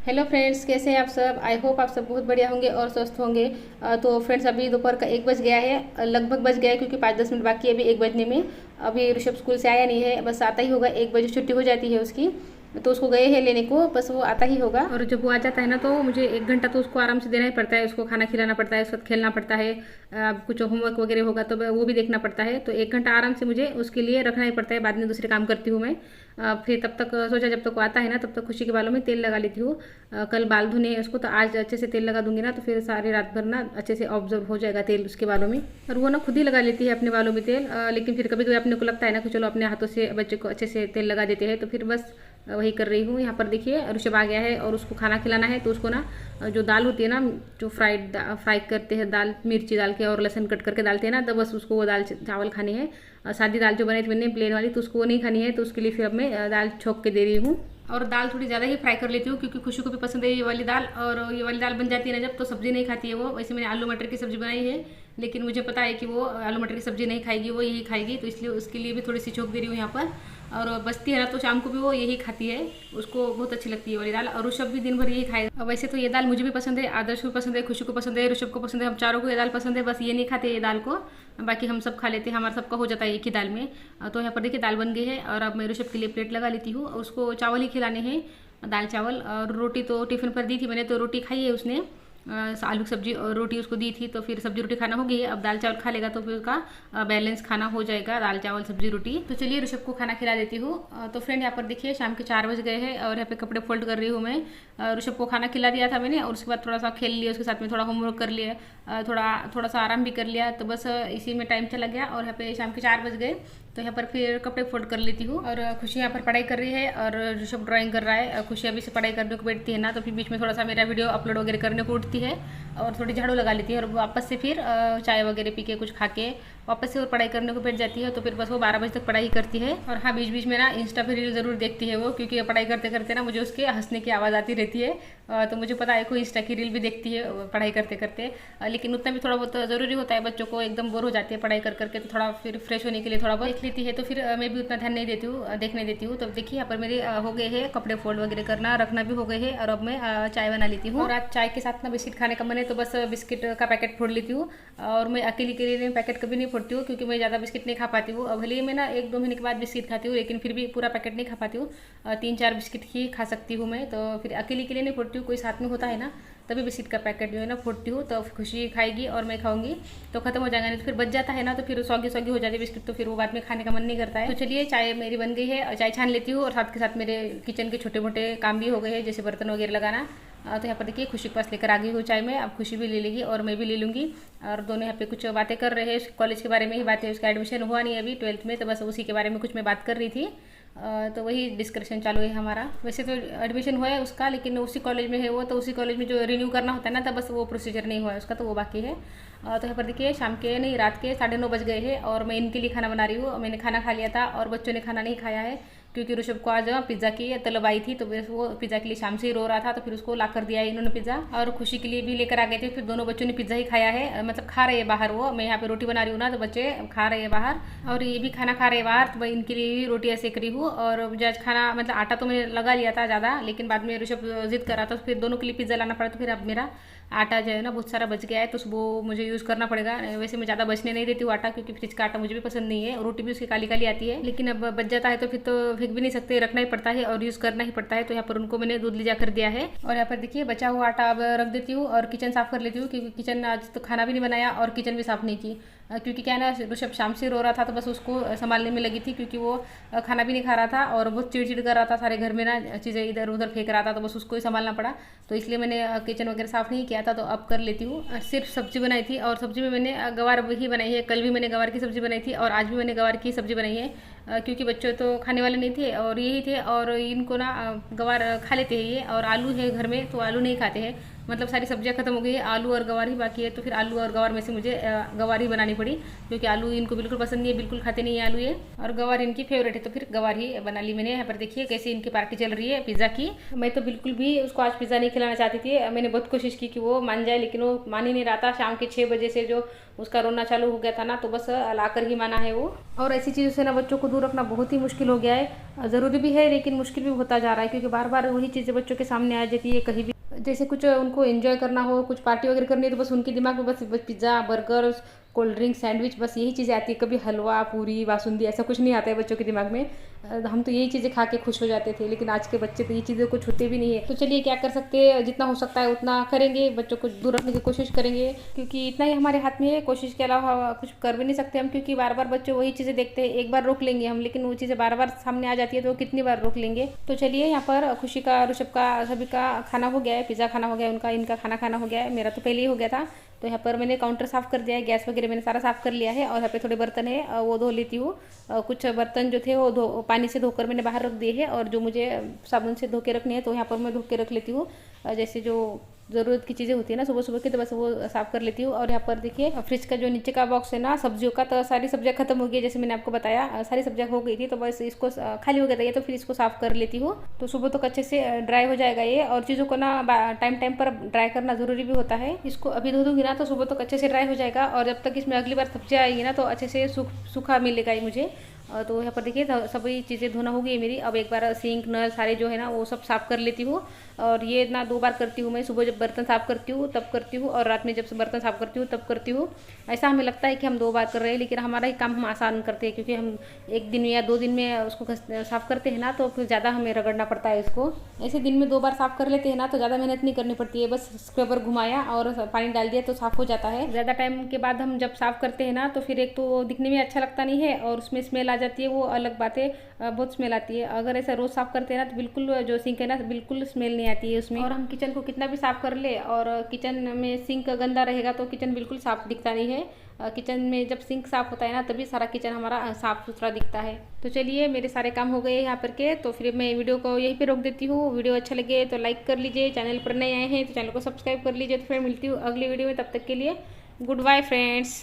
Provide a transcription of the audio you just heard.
Hello friends, कैसे हैं आप सब। आई होप आप सब बहुत बढ़िया होंगे और स्वस्थ होंगे। तो फ्रेंड्स, अभी दोपहर का 1 बज गया है, लगभग बज गया है क्योंकि 5-10 मिनट बाकी है अभी 1 बजने में। अभी ऋषभ स्कूल से आया नहीं है, बस आता ही होगा। 1 बजे छुट्टी हो जाती है उसकी, तो उसको गए हैं लेने को, बस वो आता ही होगा। और जब वो आ जाता है ना, तो मुझे 1 घंटा तो उसको आराम से देना ही पड़ता है। उसको खाना खिलाना पड़ता है, उसके साथ खेलना पड़ता है। कुछ होमवर्क वगैरह होगा तो वो भी देखना पड़ता है। तो 1 घंटा आराम से मुझे उसके लिए रखना ही पड़ता है। बाद में दूसरे काम करती हूँ मैं। फिर तब तक सोचा जब तक वो आता है ना, तब तक खुशी के बालों में तेल लगा लेती हूँ। कल बाल धुने हैं उसको, तो आज अच्छे से तेल लगा दूंगी ना, तो फिर सारी रात भर ना अच्छे से ऑब्जर्व हो जाएगा तेल उसके बालों में। और वो ना खुद ही लगा लेती है अपने बालों में तेल। लेकिन फिर कभी कभी अपने को लगता है ना कि चलो अपने हाथों से बच्चे को अच्छे से तेल लगा देते हैं, तो फिर बस वही कर रही हूँ। यहाँ पर देखिए ऋषभ आ गया है और उसको खाना खिलाना है। तो उसको ना जो दाल होती है ना, जो फ्राई करते हैं दाल, मिर्ची डाल के और लहसुन कट करके डालते हैं ना, तो बस उसको वो दाल चावल खानी है। सादी दाल जो बनाई थी मैंने प्लेन वाली, तो उसको वो नहीं खानी है। तो उसके लिए फिर अब मैं दाल छोंक के दे रही हूँ। और दाल थोड़ी ज़्यादा ही फ्राई कर लेती हूँ क्योंकि खुशी को भी पसंद है ये वाली दाल। और ये वाली दाल बन जाती है ना जब, तो सब्जी नहीं खाती है वो। वैसे मैंने आलू मटर की सब्जी बनाई है, लेकिन मुझे पता है कि वो आलू मटर की सब्जी नहीं खाएगी, वो यही खाएगी। तो इसलिए उसके लिए भी थोड़ी सी छोंक दे रही हूँ यहाँ पर। और बचती है ना, तो शाम को भी वो यही खाती है, उसको बहुत अच्छी लगती है वाली दाल। और ऋषभ भी दिन भर यही खाएगा। वैसे तो ये दाल मुझे भी पसंद है, आदर्श को पसंद है, खुशी को पसंद है, ऋषभ को पसंद है, हम चारों को ये दाल पसंद है। बस ये नहीं खाते ये दाल को, बाकी हम सब खा लेते हैं, हमारा सबका हो जाता है एक ही दाल में। तो यहाँ पर देखिए दाल बन गई है और अब मैं ऋषभ के लिए प्लेट लगा लेती हूँ। उसको चावल ही खिलाने हैं, दाल चावल। और रोटी तो टिफ़िन पर दी थी मैंने, तो रोटी खाई है उसने। आलू सब्जी और रोटी उसको दी थी, तो फिर सब्जी रोटी खाना हो गई है। अब दाल चावल खा लेगा तो फिर उसका बैलेंस खाना हो जाएगा, दाल चावल सब्जी रोटी। तो चलिए ऋषभ को खाना खिला देती हूँ। तो फ्रेंड यहाँ पर देखिए शाम के 4 बज गए हैं और यहाँ पे कपड़े फोल्ड कर रही हूँ मैं। ऋषभ को खाना खिला दिया था मैंने और उसके बाद थोड़ा सा खेल लिया उसके साथ में, थोड़ा होमवर्क कर लिया, थोड़ा थोड़ा सा आराम भी कर लिया। तो बस इसी में टाइम चला गया और यहाँ पे शाम के 4 बज गए। तो यहाँ पर फिर कपड़े फोल्ड कर लेती हूँ। और खुशी यहाँ पर पढ़ाई कर रही है और ऋषभ ड्राइंग कर रहा है। खुशी अभी से पढ़ाई करने को बैठती है ना, तो फिर बीच में थोड़ा सा मेरा वीडियो अपलोड वगैरह करने को उठती है और थोड़ी झाड़ू लगा लेती है। और वापस से फिर चाय वगैरह पी के कुछ खा के वापस से और पढ़ाई करने को बैठ जाती है। तो फिर बस वो 12 बजे तक पढ़ाई करती है। और हाँ, बीच बीच में ना इंस्टा पर रील ज़रूर देखती है वो, क्योंकि पढ़ाई करते करते ना मुझे उसके हंसने की आवाज़ आती रहती है। तो मुझे पता है कोई इंस्टा की रील भी देखती है पढ़ाई करते करते। लेकिन उतना भी थोड़ा बहुत ज़रूरी होता है, बच्चों को एकदम बोर हो जाती है पढ़ाई कर करके, तो थोड़ा फिर फ्रेश होने के लिए थोड़ा बहुत देख लेती है। तो फिर मैं भी उतना ध्यान नहीं देती हूँ, देखने देती हूँ। तो देखिए यहाँ पर मेरे हो गए हैं कपड़े फोल्ड वगैरह करना रखना भी हो गए हैं। और अब मैं चाय बना लेती हूँ। और आज चाय के साथ ना बिस्किट खाने का मन है, तो बस बिस्किट का पैकेट फोड़ लेती हूँ। और मैं अकेली के लिए पैकेट कभी नहीं फोड़ती हूँ, क्योंकि मैं ज़्यादा बिस्किट नहीं खा पाती हूँ। भले ही मैं ना 1-2 महीने के बाद बिस्किट खाती हूँ, लेकिन फिर भी पूरा पैकेट नहीं खा पाती हूँ। 3-4 बिस्किट ही खा सकती हूँ मैं। तो फिर अकेली के लिए नहीं फोड़ती हूँ, कोई साथ में होता है ना तभी बिस्किट का पैकेट जो है ना फोड़ती हूँ। तो खुशी खाएगी और मैं खाऊंगी तो खत्म हो जाएगा, नहीं तो फिर बच जाता है ना, तो फिर सौगी सौगी हो जाती है बिस्किट, तो फिर वो बाद में खाने का मन नहीं करता है। तो चलिए चाय मेरी बन गई है, चाय छान लेती हूँ और साथ के साथ मेरे किचन के छोटे मोटे काम भी हो गए हैं, जैसे बर्तन वगैरह लगाना। तो यहाँ पर देखिए खुशी के पास लेकर आ गई हूँ चाय में। अब खुशी भी ले लेगी और मैं भी ले लूँगी। और दोनों यहाँ पे कुछ बातें कर रहे हैं, कॉलेज के बारे में ही बातें। उसका एडमिशन हुआ नहीं अभी 12th में, तो बस उसी के बारे में कुछ मैं बात कर रही थी। तो वही डिस्कशन चालू है हमारा। वैसे तो एडमिशन हुआ है उसका, लेकिन उसी कॉलेज में है वो, तो उसी कॉलेज में जो रिन्यू करना होता है ना, तो बस वो प्रोसीजर नहीं हुआ है उसका, तो वो बाकी है। तो यहाँ पर देखिए शाम के नहीं रात के 9:30 बज गए हैं और मैं इनके लिए खाना बना रही हूँ। मैंने खाना खा लिया था और बच्चों ने खाना नहीं खाया है, क्योंकि ऋषभ को आज पिज़्ज़ा की तलब आई थी, तो बस वो पिज़्ज़ा के लिए शाम से ही रो रहा था, तो फिर उसको ला कर दिया है इन्होंने पिज़्ज़ा। और खुशी के लिए भी लेकर आ गए थे, फिर दोनों बच्चों ने पिज़्ज़ा ही खाया है, मतलब खा रहे हैं बाहर। वो मैं यहाँ पे रोटी बना रही हूँ ना, तो बच्चे खा रहे हैं बाहर और ये भी खाना खा रहे हैं बाहर। तो मैं इनके लिए भी रोटियाँ सेक रही हूँ। और आज खाना मतलब आटा तो मैंने लगा लिया था ज़्यादा, लेकिन बाद में ऋषभ जिद कर रहा था, तो फिर दोनों के लिए पिज़्ज़ा लाना पड़ा। तो फिर अब मेरा आटा जो है ना बहुत सारा बच गया है, तो वो मुझे यूज़ करना पड़ेगा। वैसे मैं ज़्यादा बचने नहीं देती हूँ आटा, क्योंकि फ्रिज का आटा मुझे भी पसंद नहीं है। रोटी भी उसकी काली काली आती है, लेकिन अब बच जाता है तो फिर तो फेंक भी नहीं सकते, रखना ही पड़ता है और यूज़ करना ही पड़ता है। तो यहाँ पर उनको मैंने दूध ले जाकर दिया है। और यहाँ पर देखिए बचा हुआ आटा अब रख देती हूँ और किचन साफ़ कर लेती हूँ, क्योंकि किचन आज तो खाना भी नहीं बनाया और किचन भी साफ़ नहीं की, क्योंकि क्या है ना ऋषभ शाम से रो रहा था, तो बस उसको संभालने में लगी थी, क्योंकि वो खाना भी नहीं खा रहा था और बहुत चिड़चिड़ कर रहा था, सारे घर में ना चीज़ें इधर उधर फेंक रहा था, तो बस उसको ही संभालना पड़ा। तो इसलिए मैंने किचन वगैरह साफ़ नहीं किया था, तो अब कर लेती हूँ। सिर्फ सब्जी बनाई थी और सब्जी में मैंने गवार ही बनाई है। कल भी मैंने गवार की सब्ज़ी बनाई थी और आज भी मैंने गवार की सब्ज़ी बनाई है, क्योंकि बच्चे तो खाने वाले नहीं थे और यही थे, और इनको ना गवार खा लेते हैं ये। और आलू है घर में, तो आलू नहीं खाते हैं, मतलब सारी सब्जियां खत्म हो गई है, आलू और गवार ही बाकी है। तो फिर आलू और गवार में से मुझे गवार ही बनानी पड़ी, क्योंकि आलू इनको बिल्कुल पसंद नहीं है, बिल्कुल खाते नहीं है आलू ये, और गवार इनकी फेवरेट है, तो फिर गवार ही बना ली मैंने। यहाँ पर देखिए कैसे इनकी पार्टी चल रही है पिज़्ज़ा की। मैं तो बिल्कुल भी उसको आज पिज़्ज़ा नहीं खिलाना चाहती थी, मैंने बहुत कोशिश की कि वो मान जाए, लेकिन वो मान ही नहीं रहा था। शाम के 6 बजे से जो उसका रोना चालू हो गया था ना, तो बस लाकर ही माना है वो। और ऐसी चीज़ों से ना बच्चों को दूर रखना बहुत ही मुश्किल हो गया है, ज़रूरी भी है लेकिन मुश्किल भी होता जा रहा है, क्योंकि बार बार वही चीज़ें बच्चों के सामने आ जाती है। कहीं भी जैसे कुछ उनको एंजॉय करना हो, कुछ पार्टी वगैरह करनी है, तो बस उनके दिमाग में बस pizza, burger, cold drink, sandwich, बस यही चीज़ें आती है। कभी हलवा, पूरी, बासुंदी ऐसा कुछ नहीं आता है बच्चों के दिमाग में। हम तो यही चीज़ें खा के खुश हो जाते थे, लेकिन आज के बच्चे तो ये चीज़ें कुछ होते भी नहीं है। तो चलिए क्या कर सकते हैं, जितना हो सकता है उतना करेंगे, बच्चों को दूर रखने की कोशिश करेंगे, क्योंकि इतना ही हमारे हाथ में है। कोशिश के अलावा कुछ कर भी नहीं सकते हम, क्योंकि बार बार बच्चे वही चीज़ें देखते हैं। एक बार रोक लेंगे हम, लेकिन वो चीज़ें बार बार सामने आ जाती है, तो कितनी बार रोक लेंगे। तो चलिए यहाँ पर खुशी का, ऋषभ का, सभी का खाना हो गया है, पिज़्ज़ा खाना हो गया है उनका, इनका खाना खाना हो गया है, मेरा तो पहले ही हो गया था। तो यहाँ पर मैंने काउंटर साफ़ कर दिया है, गैस वगैरह मैंने सारा साफ़ कर लिया है, और यहाँ पे थोड़े बर्तन है वो धो लेती हूँ। कुछ बर्तन जो थे वो पानी से धोकर मैंने बाहर रख दिए हैं, और जो मुझे साबुन से धो के रखने हैं तो यहाँ पर मैं धो के रख लेती हूँ। जैसे जो ज़रूरत की चीज़ें होती है ना सुबह सुबह की, तो बस वो साफ़ कर लेती हूँ। और यहाँ पर देखिए फ्रिज का जो नीचे का बॉक्स है ना सब्जियों का, तो सारी सब्जियाँ खत्म हो गई, जैसे मैंने आपको बताया सारी सब्जियाँ हो गई थी, तो बस इसको खाली हो गया था ये, तो फिर इसको साफ़ कर लेती हूँ। तो सुबह तक अच्छे से ड्राई हो जाएगा ये, और चीज़ों को ना टाइम टाइम पर ड्राई करना ज़रूरी भी होता है। इसको अभी धो दूँगी ना तो सुबह तक अच्छे से ड्राई हो जाएगा, और जब तक इसमें अगली बार सब्जियाँ आएगी ना तो अच्छे से सूखा मिलेगा ये मुझे। तो यहाँ पर देखिए सभी चीज़ें धोना हो गई मेरी। अब एक बार सिंक, नल सारे जो है ना वो सब साफ़ कर लेती हूँ, और ये ना 2 बार करती हूँ मैं। सुबह जब बर्तन साफ़ करती हूँ तब करती हूँ, और रात में जब बर्तन साफ़ करती हूँ तब करती हूँ। ऐसा हमें लगता है कि हम 2 बार कर रहे हैं, लेकिन हमारा ही काम हम आसान करते हैं, क्योंकि हम 1 दिन या 2 दिन में उसको साफ़ करते हैं ना, तो फिर ज़्यादा हमें रगड़ना पड़ता है इसको। ऐसे दिन में 2 बार साफ़ कर लेते हैं ना तो ज़्यादा मेहनत नहीं करनी पड़ती है, बस स्क्रबर घुमाया और पानी डाल दिया तो साफ़ हो जाता है। ज़्यादा टाइम के बाद हम जब साफ़ करते हैं ना तो फिर एक तो दिखने में अच्छा लगता नहीं है, और उसमें स्मेल आ जाती है, वो अलग बात है, बहुत स्मेल आती है। अगर ऐसा रोज़ साफ़ करते हैं ना तो बिल्कुल जो सिंक है ना बिल्कुल स्मेल नहीं आती है उसमें। और हम किचन को कितना भी साफ़ कर ले, और किचन में सिंक गंदा रहेगा तो किचन बिल्कुल साफ़ दिखता नहीं है। किचन में जब सिंक साफ़ होता है ना तभी सारा किचन हमारा साफ़ सुथरा दिखता है। तो चलिए मेरे सारे काम हो गए यहाँ पर के, तो फिर मैं वीडियो को यहीं पे रोक देती हूँ। वीडियो अच्छा लगे तो लाइक कर लीजिए, चैनल पर नए आए हैं तो चैनल को सब्सक्राइब कर लीजिए। तो फिर मिलती हूँ अगली वीडियो में, तब तक के लिए गुड बाय फ्रेंड्स।